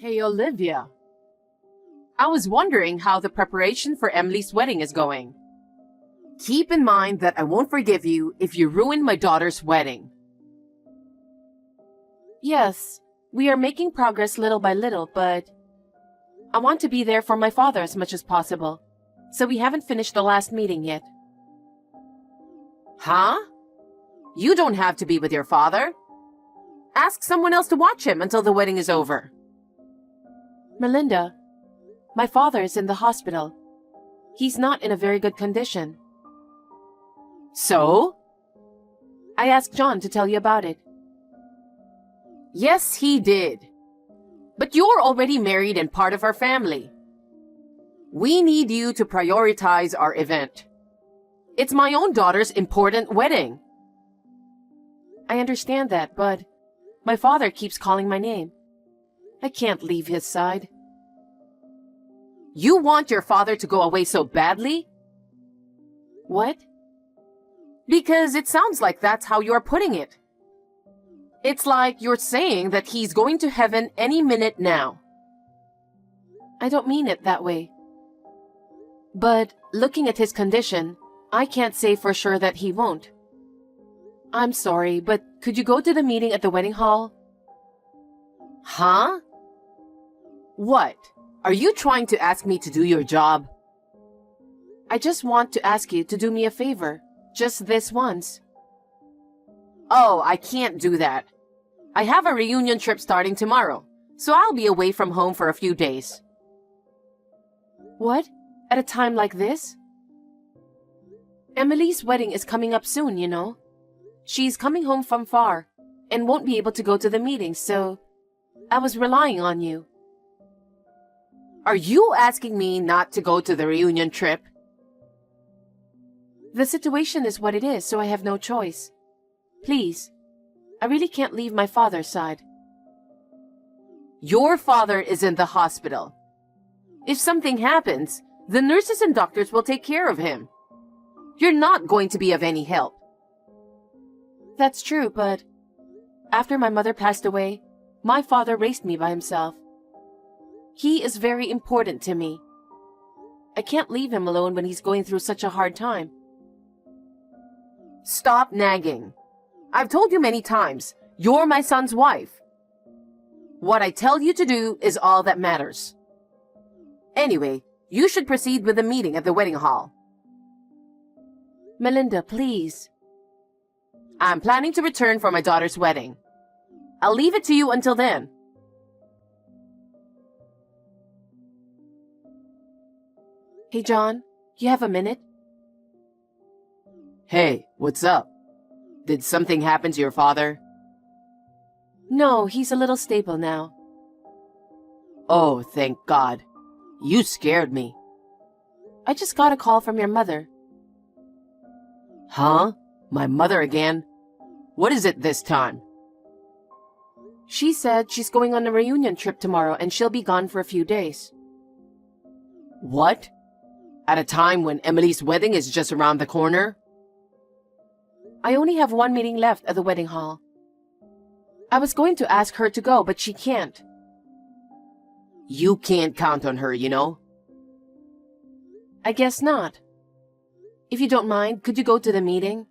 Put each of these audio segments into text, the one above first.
Hey, Olivia. I was wondering how the preparation for Emily's wedding is going. Keep in mind that I won't forgive you if you ruin my daughter's wedding. Yes, we are making progress little by little, but I want to be there for my father as much as possible, so we haven't finished the last meeting yet. Huh? You don't have to be with your father. Ask someone else to watch him until the wedding is over. Melinda, my father is in the hospital. He's not in a very good condition. So? I asked John to tell you about it. Yes, he did. But you're already married and part of our family. We need you to prioritize our event. It's my own daughter's important wedding. I understand that, but my father keeps calling my name. I can't leave his side. You want your father to go away so badly? What? Because it sounds like that's how you're putting it. It's like you're saying that he's going to heaven any minute now. I don't mean it that way. But looking at his condition, I can't say for sure that he won't. I'm sorry, but could you go to the meeting at the wedding hall? Huh? What? Are you trying to ask me to do your job? I just want to ask you to do me a favor. Just this once. Oh, I can't do that. I have a reunion trip starting tomorrow, so I'll be away from home for a few days. What? At a time like this? Emily's wedding is coming up soon, you know. She's coming home from far and won't be able to go to the meeting, so I was relying on you. Are you asking me not to go to the reunion trip? The situation is what it is, so I have no choice. Please, I really can't leave my father's side. Your father is in the hospital. If something happens, the nurses and doctors will take care of him. You're not going to be of any help. That's true, but after my mother passed away, my father raised me by himself. He is very important to me. I can't leave him alone when he's going through such a hard time. Stop nagging. I've told you many times, you're my son's wife. What I tell you to do is all that matters. Anyway, you should proceed with the meeting at the wedding hall. Melinda, please. I'm planning to return for my daughter's wedding. I'll leave it to you until then. Hey, John, you have a minute? Hey, what's up? Did something happen to your father? No, he's a little stable now. Oh, thank God. You scared me. I just got a call from your mother. Huh? My mother again? What is it this time? She said she's going on a reunion trip tomorrow and she'll be gone for a few days. What? At a time when Emily's wedding is just around the corner? I only have one meeting left at the wedding hall. I was going to ask her to go, but she can't. You can't count on her, you know? I guess not. If you don't mind, could you go to the meeting?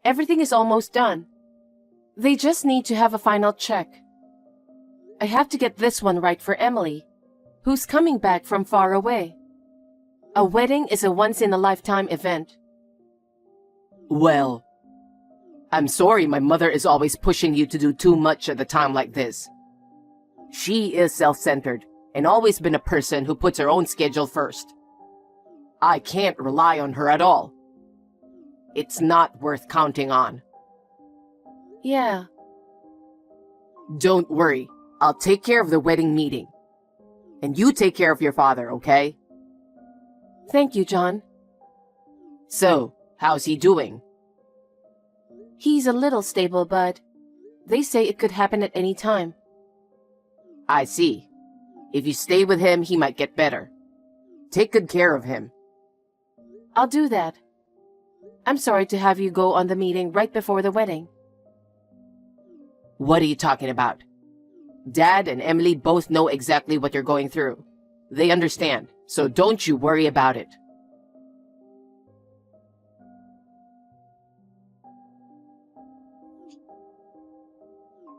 Everything is almost done. They just need to have a final check. I have to get this one right for Emily, who's coming back from far away. A wedding is a once-in-a-lifetime event. Well, I'm sorry my mother is always pushing you to do too much at a time like this. She is self-centered and always been a person who puts her own schedule first. I can't rely on her at all. It's not worth counting on. Yeah. Don't worry. I'll take care of the wedding meeting. And you take care of your father, okay? Thank you, John. So, how's he doing? He's a little stable, but they say it could happen at any time. I see. If you stay with him, he might get better. Take good care of him. I'll do that. I'm sorry to have you go on the meeting right before the wedding. What are you talking about? Dad and Emily both know exactly what you're going through. They understand, so don't you worry about it.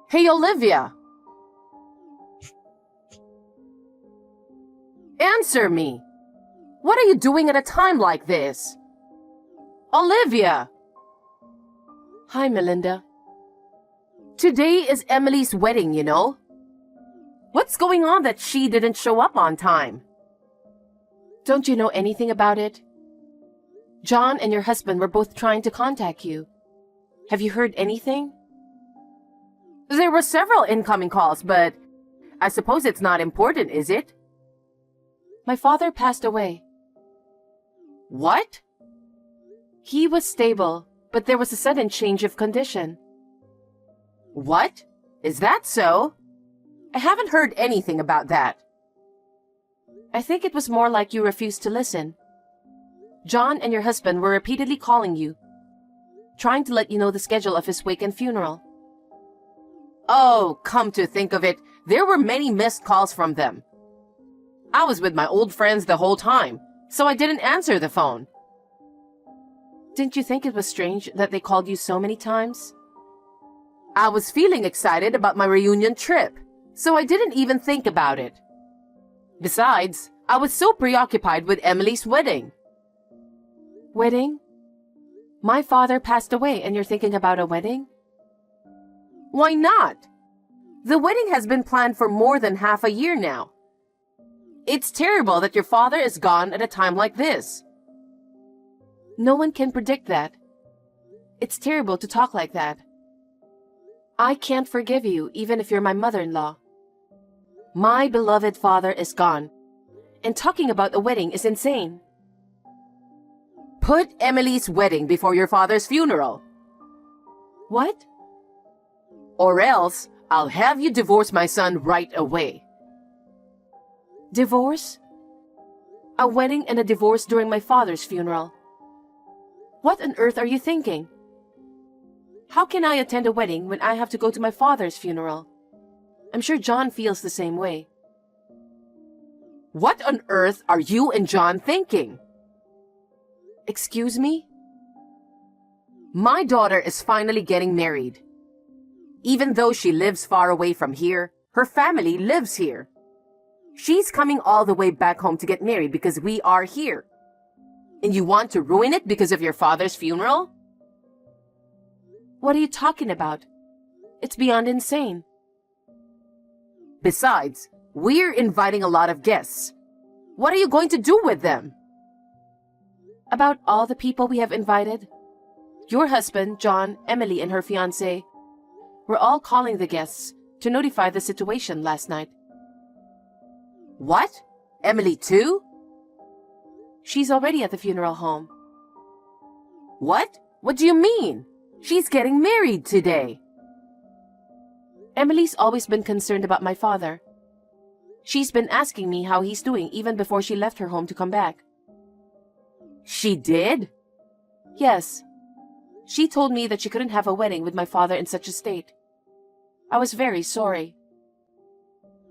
Hey, Olivia! Answer me! What are you doing at a time like this? Olivia! Hi, Melinda. Today is Emily's wedding, you know? What's going on that she didn't show up on time? Don't you know anything about it? John and your husband were both trying to contact you. Have you heard anything? There were several incoming calls, but I suppose it's not important, is it? My father passed away. What? He was stable, but there was a sudden change of condition. What? Is that so? I haven't heard anything about that. I think it was more like you refused to listen. John and your husband were repeatedly calling you, trying to let you know the schedule of his wake and funeral. Oh, come to think of it, there were many missed calls from them. I was with my old friends the whole time, so I didn't answer the phone. Didn't you think it was strange that they called you so many times? I was feeling excited about my reunion trip, so I didn't even think about it. Besides, I was so preoccupied with Emily's wedding. Wedding? My father passed away and you're thinking about a wedding? Why not? The wedding has been planned for more than half a year now. It's terrible that your father is gone at a time like this. No one can predict that. It's terrible to talk like that. I can't forgive you even if you're my mother-in-law. My beloved father is gone, and talking about a wedding is insane. Put Emily's wedding before your father's funeral. What? Or else, I'll have you divorce my son right away. Divorce? A wedding and a divorce during my father's funeral. What on earth are you thinking? How can I attend a wedding when I have to go to my father's funeral? I'm sure John feels the same way. What on earth are you and John thinking? Excuse me? My daughter is finally getting married. Even though she lives far away from here, her family lives here. She's coming all the way back home to get married because we are here. And you want to ruin it because of your father's funeral? What are you talking about? It's beyond insane. Besides, we're inviting a lot of guests. What are you going to do with them? About all the people we have invited? Your husband, John, Emily, and her fiancé were all calling the guests to notify the situation last night. What? Emily too? She's already at the funeral home. What? What do you mean? She's getting married today. Emily's always been concerned about my father. She's been asking me how he's doing even before she left her home to come back. She did? Yes. She told me that she couldn't have a wedding with my father in such a state. I was very sorry.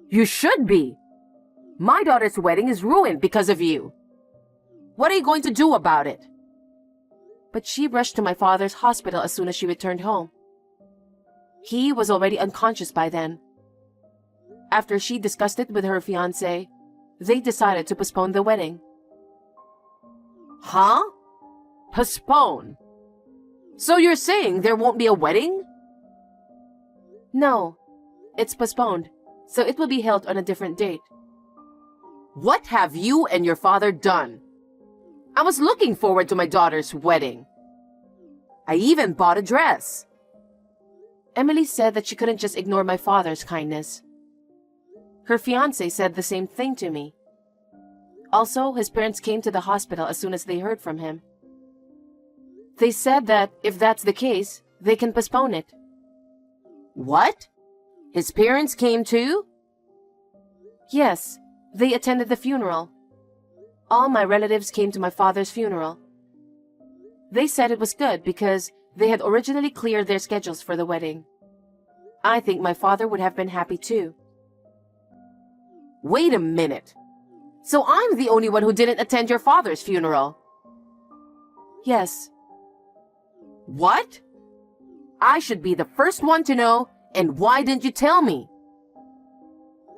You should be. My daughter's wedding is ruined because of you. What are you going to do about it? But she rushed to my father's hospital as soon as she returned home. He was already unconscious by then. After she discussed it with her fiancé, they decided to postpone the wedding. Huh? Postpone? So you're saying there won't be a wedding? No, it's postponed, so it will be held on a different date. What have you and your father done? I was looking forward to my daughter's wedding. I even bought a dress. Emily said that she couldn't just ignore my father's kindness. Her fiancé said the same thing to me. Also, his parents came to the hospital as soon as they heard from him. They said that if that's the case, they can postpone it. What? His parents came too? Yes, they attended the funeral. All my relatives came to my father's funeral. They said it was good because they had originally cleared their schedules for the wedding. I think my father would have been happy too, Wait a minute. So I'm the only one who didn't attend your father's funeral? Yes. What? I should be the first one to know, and why didn't you tell me?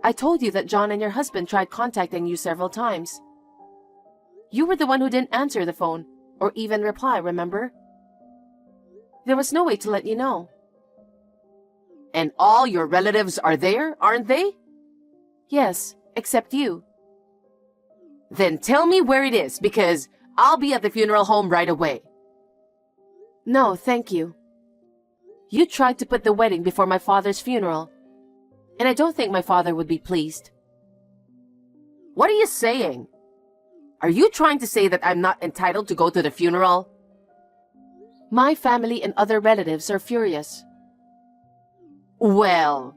I told you that John and your husband tried contacting you several times. You were the one who didn't answer the phone, or even reply, remember? There was no way to let you know. And all your relatives are there, aren't they? Yes, except you. Then tell me where it is, because I'll be at the funeral home right away. No, thank you. You tried to put the wedding before my father's funeral, and I don't think my father would be pleased. What are you saying? Are you trying to say that I'm not entitled to go to the funeral? My family and other relatives are furious. Well,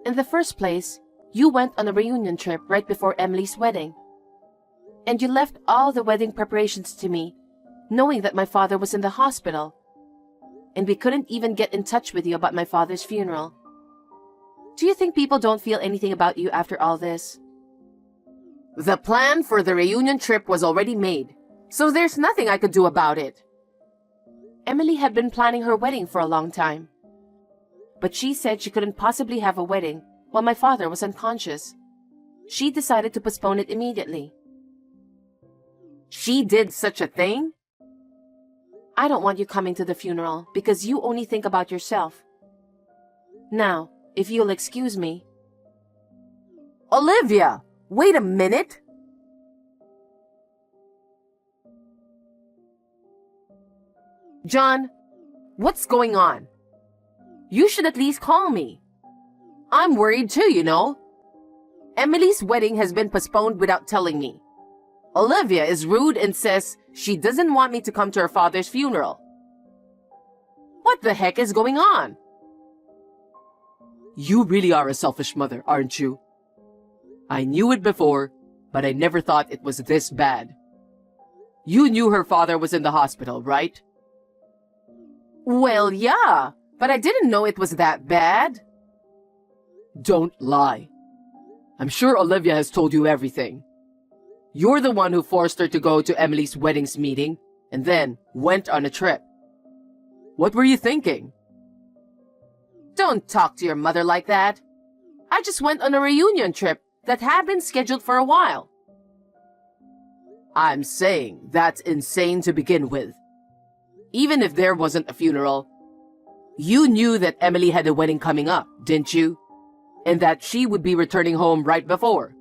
in the first place, you went on a reunion trip right before Emily's wedding. And you left all the wedding preparations to me, knowing that my father was in the hospital. And we couldn't even get in touch with you about my father's funeral. Do you think people don't feel anything about you after all this? The plan for the reunion trip was already made, so there's nothing I could do about it. Emily had been planning her wedding for a long time. But she said she couldn't possibly have a wedding while my father was unconscious. She decided to postpone it immediately. She did such a thing? I don't want you coming to the funeral because you only think about yourself. Now, if you'll excuse me. Olivia, wait a minute. John, what's going on? You should at least call me. I'm worried too, you know. Emily's wedding has been postponed without telling me. Olivia is rude and says she doesn't want me to come to her father's funeral. What the heck is going on? You really are a selfish mother, aren't you? I knew it before, but I never thought it was this bad. You knew her father was in the hospital, right? Well, yeah, but I didn't know it was that bad. Don't lie. I'm sure Olivia has told you everything. You're the one who forced her to go to Emily's wedding's meeting and then went on a trip. What were you thinking? Don't talk to your mother like that. I just went on a reunion trip that had been scheduled for a while. I'm saying that's insane to begin with. Even if there wasn't a funeral, you knew that Emily had a wedding coming up, didn't you? And that she would be returning home right before.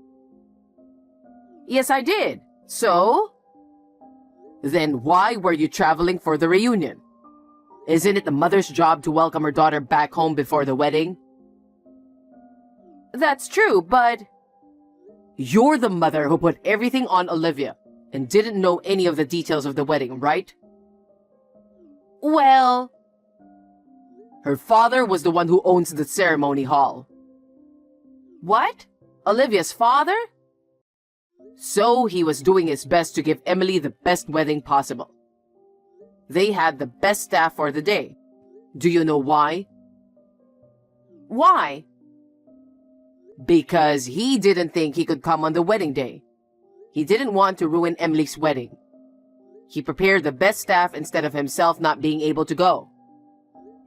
Yes, I did. So? Then why were you traveling for the reunion? Isn't it the mother's job to welcome her daughter back home before the wedding? That's true, but... You're the mother who put everything on Olivia and didn't know any of the details of the wedding, right? Well... Her father was the one who owns the ceremony hall. What? Olivia's father? So he was doing his best to give Emily the best wedding possible. They had the best staff for the day. Do you know why? Why? Because he didn't think he could come on the wedding day. He didn't want to ruin Emily's wedding. He prepared the best staff instead of himself not being able to go.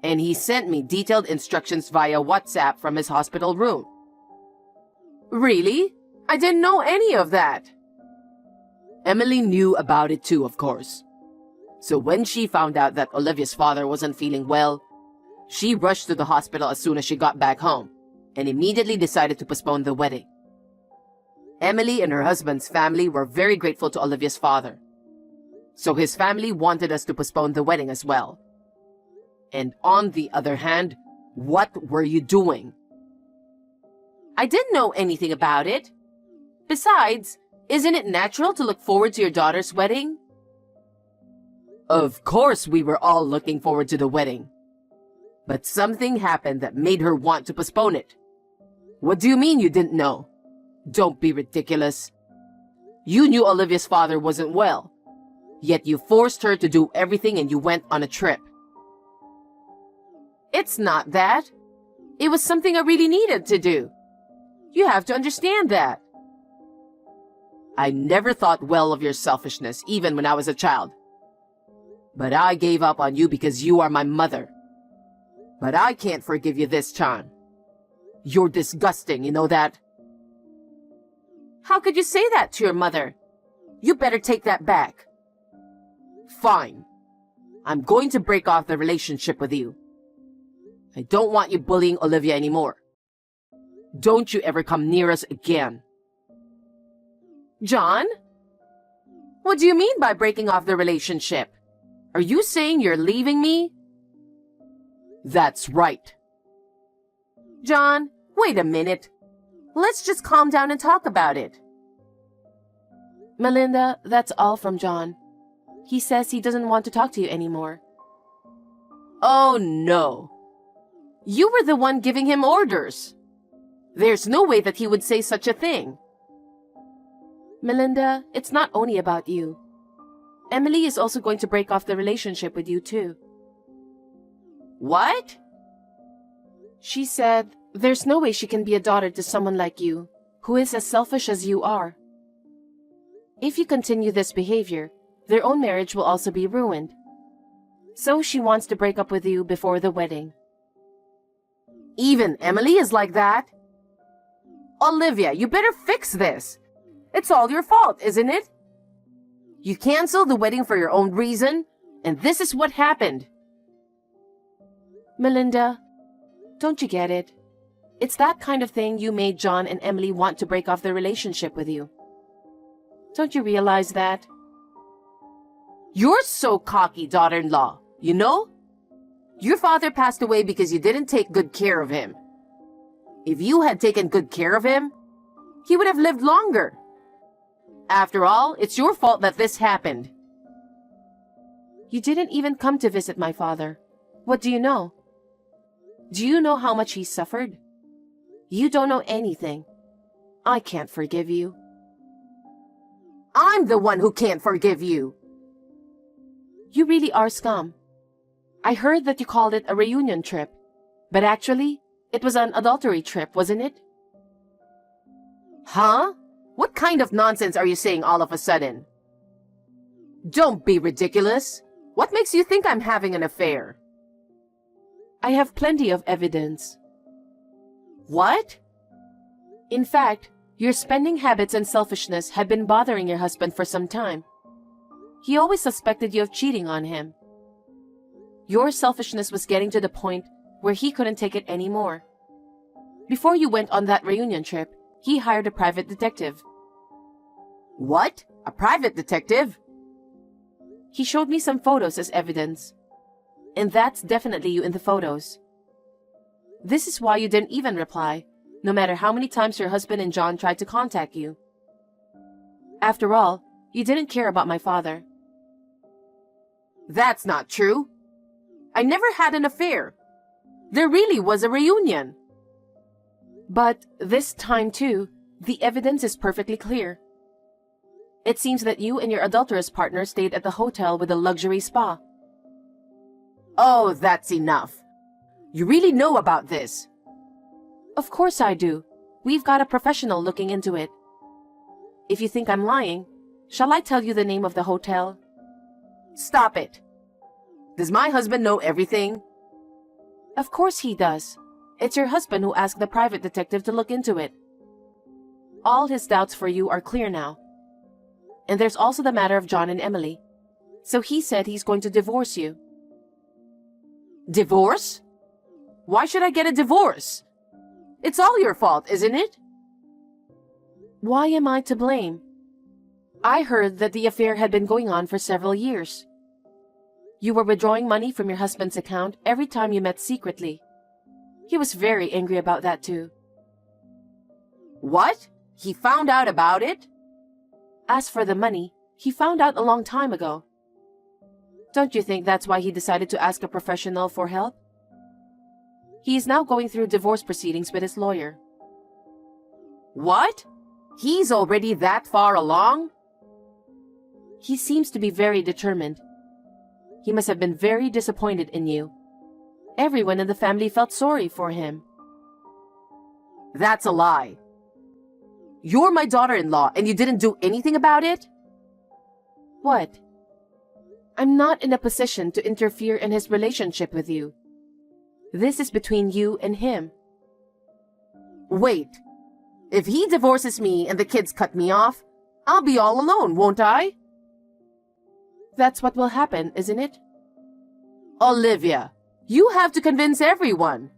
And he sent me detailed instructions via WhatsApp from his hospital room. Really? I didn't know any of that. Emily knew about it too, of course. So when she found out that Olivia's father wasn't feeling well, she rushed to the hospital as soon as she got back home and immediately decided to postpone the wedding. Emily and her husband's family were very grateful to Olivia's father. So his family wanted us to postpone the wedding as well. And on the other hand, what were you doing? I didn't know anything about it. Besides, isn't it natural to look forward to your daughter's wedding? Of course we were all looking forward to the wedding. But something happened that made her want to postpone it. What do you mean you didn't know? Don't be ridiculous. You knew Olivia's father wasn't well. Yet you forced her to do everything and you went on a trip. It's not that. It was something I really needed to do. You have to understand that. I never thought well of your selfishness, even when I was a child. But I gave up on you because you are my mother. But I can't forgive you this time. You're disgusting, you know that? How could you say that to your mother? You better take that back. Fine. I'm going to break off the relationship with you. I don't want you bullying Olivia anymore. Don't you ever come near us again. John? What do you mean by breaking off the relationship? Are you saying you're leaving me? That's right. John, wait a minute. Let's just calm down and talk about it. Melinda, that's all from John. He says he doesn't want to talk to you anymore. Oh no. You were the one giving him orders. There's no way that he would say such a thing. Melinda, it's not only about you. Emily is also going to break off the relationship with you too. What? She said there's no way she can be a daughter to someone like you, who is as selfish as you are. If you continue this behavior, their own marriage will also be ruined. So she wants to break up with you before the wedding. Even Emily is like that? Olivia, you better fix this. It's all your fault, isn't it? You canceled the wedding for your own reason, and this is what happened. Melinda, don't you get it? It's that kind of thing you made John and Emily want to break off their relationship with you. Don't you realize that? You're so cocky, daughter-in-law, you know? Your father passed away because you didn't take good care of him. If you had taken good care of him, he would have lived longer. After all, it's your fault that this happened. You didn't even come to visit my father. What do you know? Do you know how much he suffered? You don't know anything. I can't forgive you. I'm the one who can't forgive you. You really are scum. I heard that you called it a reunion trip, but actually, it was an adultery trip, wasn't it? Huh? What kind of nonsense are you saying all of a sudden? Don't be ridiculous. What makes you think I'm having an affair? I have plenty of evidence. What? In fact, your spending habits and selfishness had been bothering your husband for some time. He always suspected you of cheating on him. Your selfishness was getting to the point where he couldn't take it anymore. Before you went on that reunion trip, he hired a private detective. What? A private detective? He showed me some photos as evidence. And that's definitely you in the photos. This is why you didn't even reply, no matter how many times your husband and John tried to contact you. After all, you didn't care about my father. That's not true. I never had an affair. There really was a reunion. But this time too, the evidence is perfectly clear. It seems that you and your adulterous partner stayed at the hotel with a luxury spa. Oh, that's enough. You really know about this. Of course I do. We've got a professional looking into it. If you think I'm lying, shall I tell you the name of the hotel? Stop it. Does my husband know everything? Of course he does. It's your husband who asked the private detective to look into it. All his doubts for you are clear now. And there's also the matter of John and Emily. So he said he's going to divorce you. Divorce? Why should I get a divorce? It's all your fault, isn't it? Why am I to blame? I heard that the affair had been going on for several years. You were withdrawing money from your husband's account every time you met secretly. He was very angry about that too. What? He found out about it? As for the money, he found out a long time ago. Don't you think that's why he decided to ask a professional for help? He is now going through divorce proceedings with his lawyer. What? He's already that far along? He seems to be very determined. He must have been very disappointed in you. Everyone in the family felt sorry for him. That's a lie. You're my daughter-in-law and you didn't do anything about it? What? I'm not in a position to interfere in his relationship with you. This is between you and him. Wait. If he divorces me and the kids cut me off, I'll be all alone, won't I? That's what will happen, isn't it? Olivia, you have to convince everyone.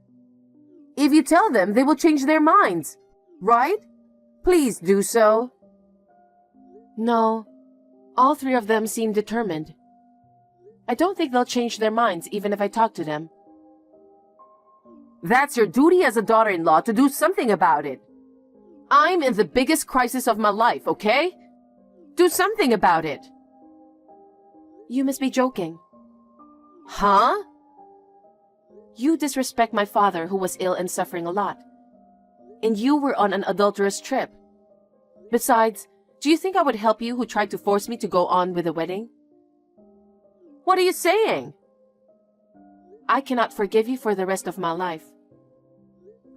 If you tell them, they will change their minds, right? Please do so. No, all three of them seem determined. I don't think they'll change their minds even if I talk to them. That's your duty as a daughter-in-law to do something about it. I'm in the biggest crisis of my life, okay? Do something about it. You must be joking. Huh? You disrespect my father who was ill and suffering a lot. And you were on an adulterous trip. Besides, do you think I would help you who tried to force me to go on with the wedding? What are you saying? I cannot forgive you for the rest of my life.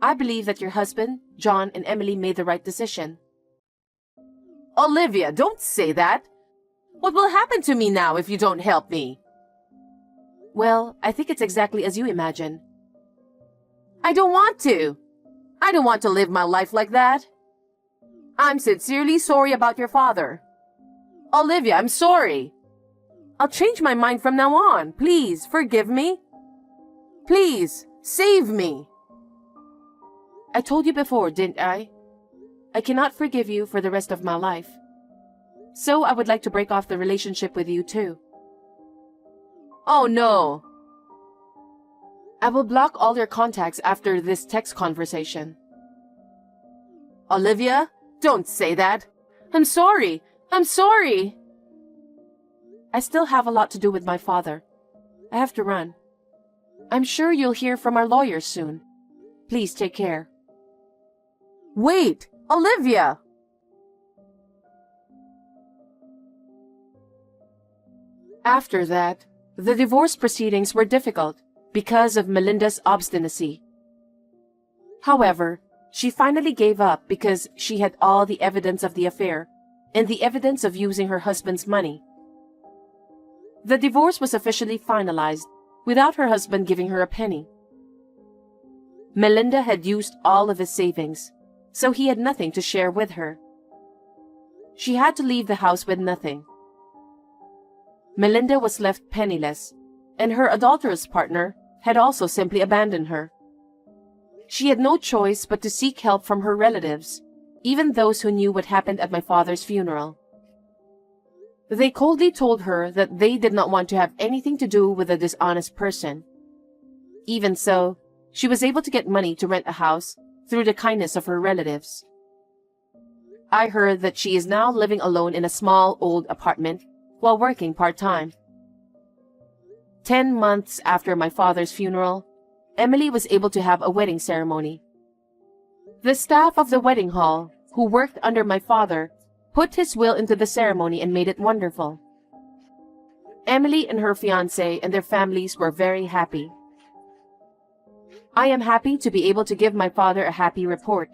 I believe that your husband, John, and Emily made the right decision. Olivia, don't say that. What will happen to me now if you don't help me? Well, I think it's exactly as you imagine. I don't want to. I don't want to live my life like that. I'm sincerely sorry about your father. Olivia, I'm sorry. I'll change my mind from now on. Please, forgive me. Please, save me. I told you before, didn't I? I cannot forgive you for the rest of my life. So I would like to break off the relationship with you too. Oh no. I will block all your contacts after this text conversation. Olivia, don't say that. I'm sorry. I'm sorry. I still have a lot to do with my father. I have to run. I'm sure you'll hear from our lawyers soon. Please take care. Wait, Olivia! After that, the divorce proceedings were difficult because of Melinda's obstinacy. However, she finally gave up because she had all the evidence of the affair and the evidence of using her husband's money. The divorce was officially finalized without her husband giving her a penny. Melinda had used all of his savings, so he had nothing to share with her. She had to leave the house with nothing. Melinda was left penniless, and her adulterous partner had also simply abandoned her. She had no choice but to seek help from her relatives, even those who knew what happened at my father's funeral. They coldly told her that they did not want to have anything to do with a dishonest person. Even so, she was able to get money to rent a house through the kindness of her relatives. I heard that she is now living alone in a small old apartment while working part-time. 10 months after my father's funeral, Emily was able to have a wedding ceremony. The staff of the wedding hall, who worked under my father, put his will into the ceremony and made it wonderful. Emily and her fiancé and their families were very happy. I am happy to be able to give my father a happy report.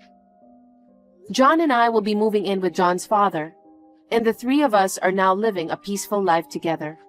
John and I will be moving in with John's father, and the three of us are now living a peaceful life together.